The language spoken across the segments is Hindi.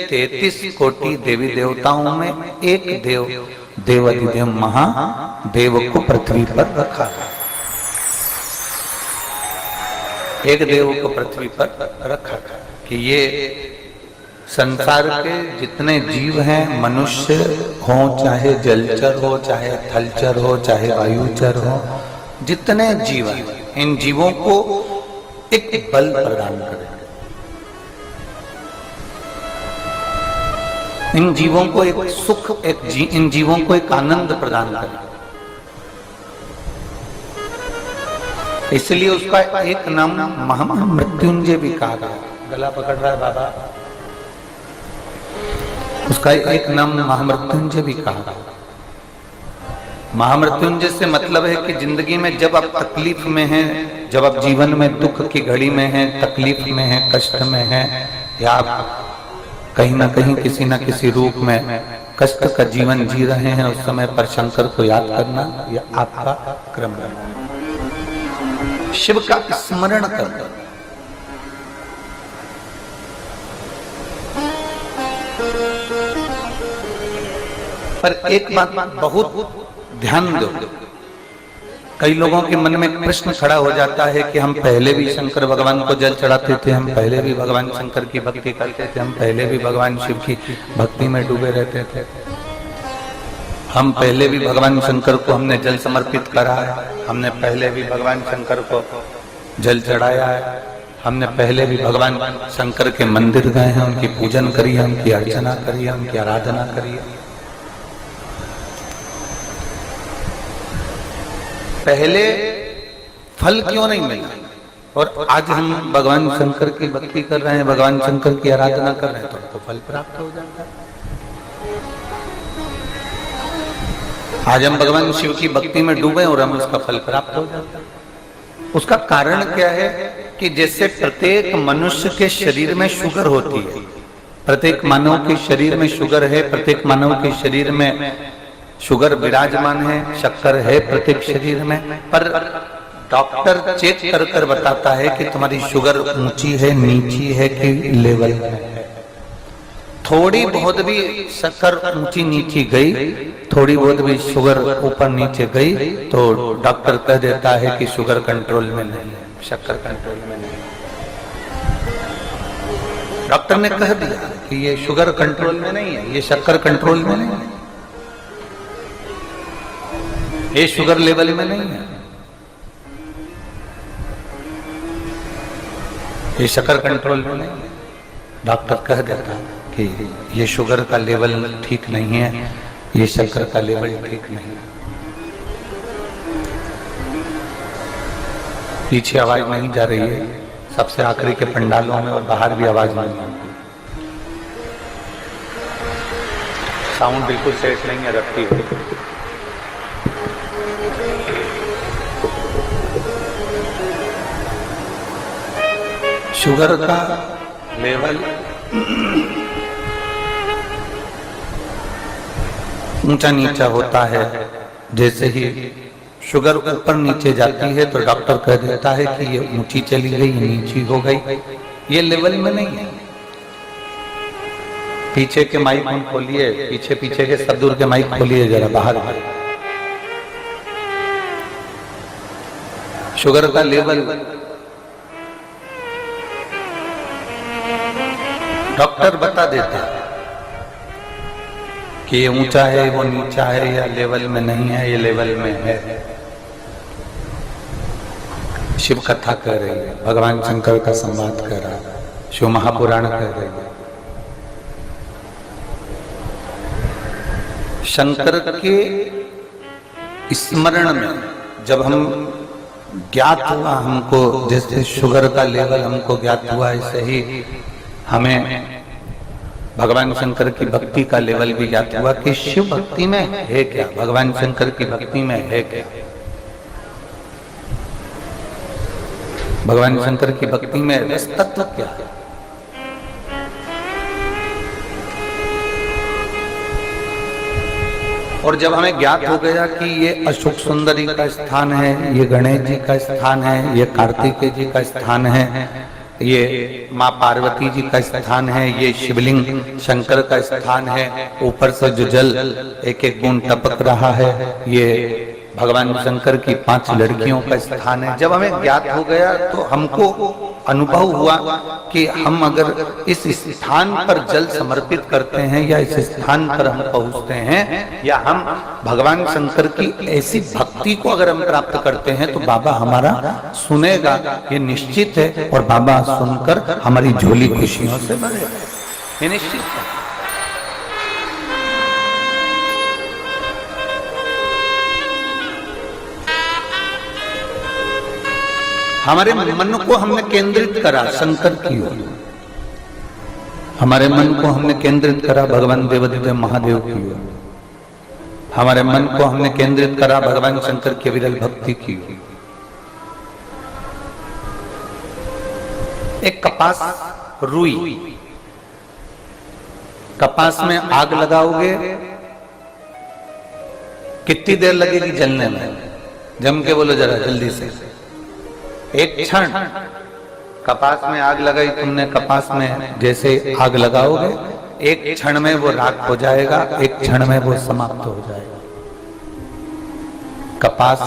33 कोटि देवी देवताओं में एक देव देवाधिदेव महादेव को पृथ्वी पर रखा है। एक देव को पृथ्वी पर रखा है कि ये संसार के जितने जीव हैं, मनुष्य हो चाहे जलचर हो चाहे थलचर हो चाहे वायुचर हो, जितने जीव हैं इन जीवों को एक बल प्रदान करें, इन जीवों को एक सुख, इन जीवों को एक आनंद प्रदान करें। इसलिए उसका एक नाम महामृत्युंजय भी कहा गया। गला पकड़ रहा है बाबा। उसका एक नाम महामृत्युंजय भी कहा गया। महामृत्युंजय से मतलब है कि जिंदगी में जब आप तकलीफ में हैं, जब आप जीवन में दुख की घड़ी में हैं, तकलीफ में हैं, कष्ट में हैं, या आप कहीं ना कहीं किसी न किसी रूप में कष्ट का जीवन जी रहे हैं, उस समय पर शंकर को याद करना यह आपका क्रम है। शिव का स्मरण करना। पर एक बात बहुत ध्यान दो, कई लोगों के मन में प्रश्न खड़ा हो जाता है कि हम पहले भी शंकर भगवान को जल चढ़ाते थे, हम पहले भी भगवान शंकर की भक्ति करते थे, हम पहले भी भगवान शिव की भक्ति में डूबे रहते थे, हम पहले भी भगवान शंकर को हमने जल समर्पित करा है, हमने पहले भी भगवान शंकर को जल चढ़ाया है, हमने पहले भी भगवान शंकर के मंदिर गए हैं, उनकी पूजन करी है, उनकी अर्चना करी है, उनकी आराधना करी है। पहले फल क्यों नहीं मिला और आज हम भगवान शंकर की भक्ति कर रहे हैं, भगवान शंकर की आराधना कर रहे हैं, तो फल प्राप्त हो जाता है। आज हम भगवान शिव की भक्ति में डूबे और हमें उसका फल प्राप्त हो जाता है। उसका कारण क्या है कि जैसे प्रत्येक मनुष्य के शरीर में शुगर होती है, प्रत्येक मानव के शरीर में शुगर है, प्रत्येक मानव के शरीर में शुगर विराजमान है, शक्कर है प्रत्येक शरीर में, पर डॉक्टर चेक कर कर बताता है कि तुम्हारी शुगर ऊंची है, नीची है कि लेवल में है। थोड़ी बहुत भी शक्कर ऊंची नीची गई, थोड़ी बहुत भी शुगर ऊपर नीचे गई तो डॉक्टर कह देता है कि शुगर कंट्रोल में नहीं है, शक्कर कंट्रोल में नहीं है। डॉक्टर ने कह दिया कि ये शुगर कंट्रोल में नहीं है, ये शक्कर कंट्रोल में नहीं है, ये शुगर लेवल में नहीं है, ये शक्कर कंट्रोल में नहीं है। डॉक्टर कह देता है कि ये शुगर का लेवल ठीक नहीं है, ये शक्कर का लेवल ठीक नहीं है। पीछे आवाज नहीं जा रही है, सबसे आखिरी के पंडालों में और बाहर भी आवाज नहीं आती, साउंड बिल्कुल सेट नहीं है रखती हुई। शुगर का लेवल ऊंचा नीचा होता है, जैसे ही शुगर ऊपर नीचे जाती है तो डॉक्टर कह देता है कि ये ऊंची चली गई, ये नीची हो गई, ये लेवल में नहीं है। पीछे के माइक खोलिए, पीछे पीछे के सब दूर के माइक खोलिए जरा बाहर। शुगर का लेवल डॉक्टर बता देते हैं कि ये ऊंचा है, वो नीचा है, या लेवल में नहीं है, ये लेवल में है। शिव कथा कर रही है, भगवान शंकर का संवाद कर रहा है, शिव महापुराण कर रही है। शंकर के स्मरण में जब हम ज्ञात हुआ, हमको जैसे शुगर का लेवल हमको ज्ञात हुआ, ऐसे ही हमें भगवान शंकर की भक्ति का लेवल भी ज्ञात हुआ कि शिव भक्ति में है क्या, भगवान शंकर की भक्ति में है क्या, भगवान शंकर की भक्ति में रस तत्व क्या है। और जब हमें ज्ञात हो गया कि ये अशोक सुंदरी का स्थान है, ये गणेश जी का स्थान है, ये कार्तिकेय जी का स्थान है, ये माँ पार्वती जी का स्थान है, ये शिवलिंग शंकर का स्थान है, ऊपर से जो जल एक एक बूंद टपक रहा है ये भगवान शंकर की 5 लड़कियों का स्थान है। जब हमें ज्ञात हो गया तो हमको अनुभव हुआ कि हम अगर इस स्थान पर जल समर्पित करते हैं या इस स्थान पर हम पहुंचते हैं या हम भगवान शंकर की ऐसी भक्ति को अगर हम प्राप्त करते हैं तो बाबा हमारा सुनेगा, ये निश्चित है। और बाबा सुनकर हमारी झोली खुशियों से भरेगा, ये निश्चित है। हमारे मन को हमने केंद्रित करा शंकर की ओर, हमारे मन को हमने केंद्रित करा भगवान देवदेव महादेव की ओर, हमारे मन को हमने केंद्रित करा भगवान शंकर की विरल भक्ति की ओर। एक कपास रुई, कपास में आग लगाओगे कितनी देर लगेगी जलने में? जम के बोलो जरा जल्दी से। एक क्षण कपास में आग लगाई तुमने, कपास में जैसे आग लगाओगे एक क्षण में वो राख हो जाएगा, एक क्षण में वो समाप्त हो जाएगा। कपास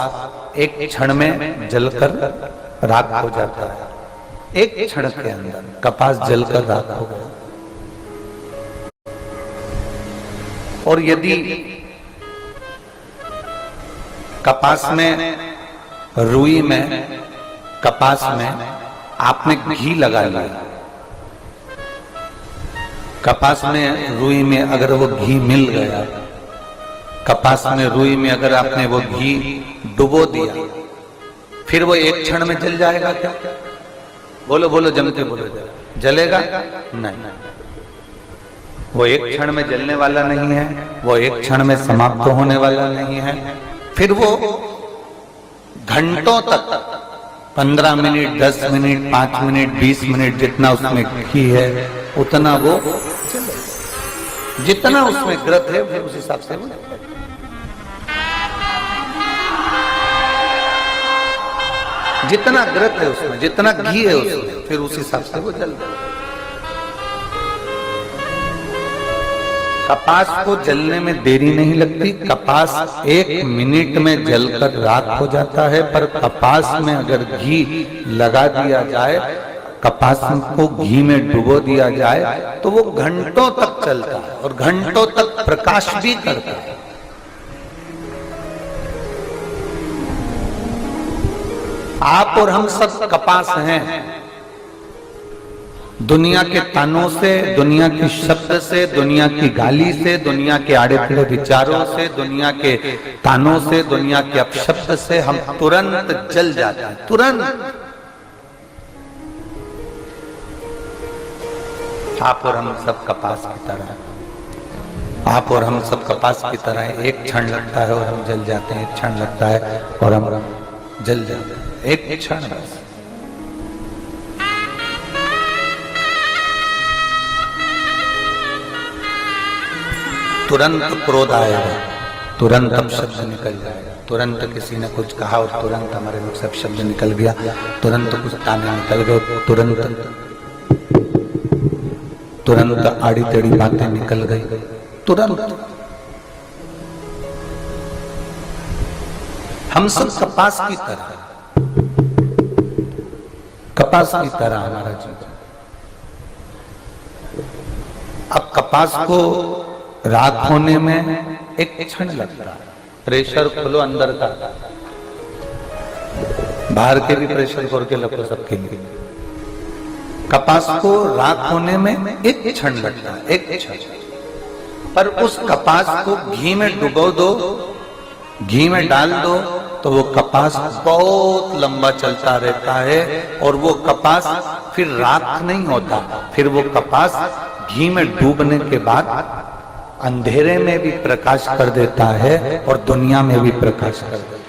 एक क्षण में जलकर राख हो जाता है, एक क्षण के अंदर कपास जलकर राख हो गया। और यदि कपास में, रुई में, कपास में आपने घी लगा लिया, कपास में रुई में अगर वो घी मिल गया, कपास में रुई में अगर आपने वो घी डुबो दिया, फिर वो एक क्षण में जल जाएगा क्या? बोलो बोलो जम के बोलो, जलेगा नहीं। वो एक क्षण में जलने वाला नहीं है, वो एक क्षण में समाप्त होने वाला नहीं है। फिर वो घंटों तक 15 मिनट, 10 मिनट, 5 मिनट, 20 मिनट जितना उसमें घी है उतना वो, जितना उसमें ग्रत है फिर उस हिसाब से वो, जितना ग्रत है उसमें, जितना घी है उसमें, फिर उस हिसाब से वो जल जाए। कपास को जलने में देरी नहीं लगती, कपास 1 मिनट में जलकर राख हो जाता है। पर कपास में अगर घी लगा दिया जाए, कपास को घी में डुबो दिया जाए तो वो घंटों तक चलता है और घंटों तक प्रकाश भी करता है। आप और हम सब कपास हैं। दुनिया के तानों से, दुनिया की शब्द से, दुनिया की गाली से, दुनिया के आड़े टेढ़े विचारों से, दुनिया के तानों से, दुनिया के अपशब्द से हम तुरंत जल जाते हैं, तुरंत। आप और हम सब कपास की तरह, आप और हम सब कपास की तरह। एक क्षण लगता है और हम जल जाते हैं, एक क्षण लगता है और हम जल जाते हैं, एक क्षण बस। तुरंत क्रोध आएगा, तुरंत अपशब्द निकल जाएगा, तुरंत किसी ने कुछ कहा और तुरंत हमारे मुख से अपशब्द निकल गया, तुरंत कुछ ताने निकल गए, तुरंत आड़ी टेढ़ी बातें निकल गई, तुरंत। हम सब कपास की तरह, कपास की तरह हमारा जीवन। अब कपास को राख होने में एक क्षण लगता है। प्रेशर खोलो अंदर का, बाहर के भी प्रेशर खोल के लगो सबके लिए। कपास को राख होने में एक क्षण लगता है, एक क्षण। पर उस कपास को घी में डुबो दो, घी में डाल दो तो वो कपास बहुत लंबा चलता रहता है और वो कपास फिर राख नहीं होता, फिर वो कपास घी में डूबने के बाद अंधेरे में भी प्रकाश कर देता है और दुनिया में भी प्रकाश कर देता है।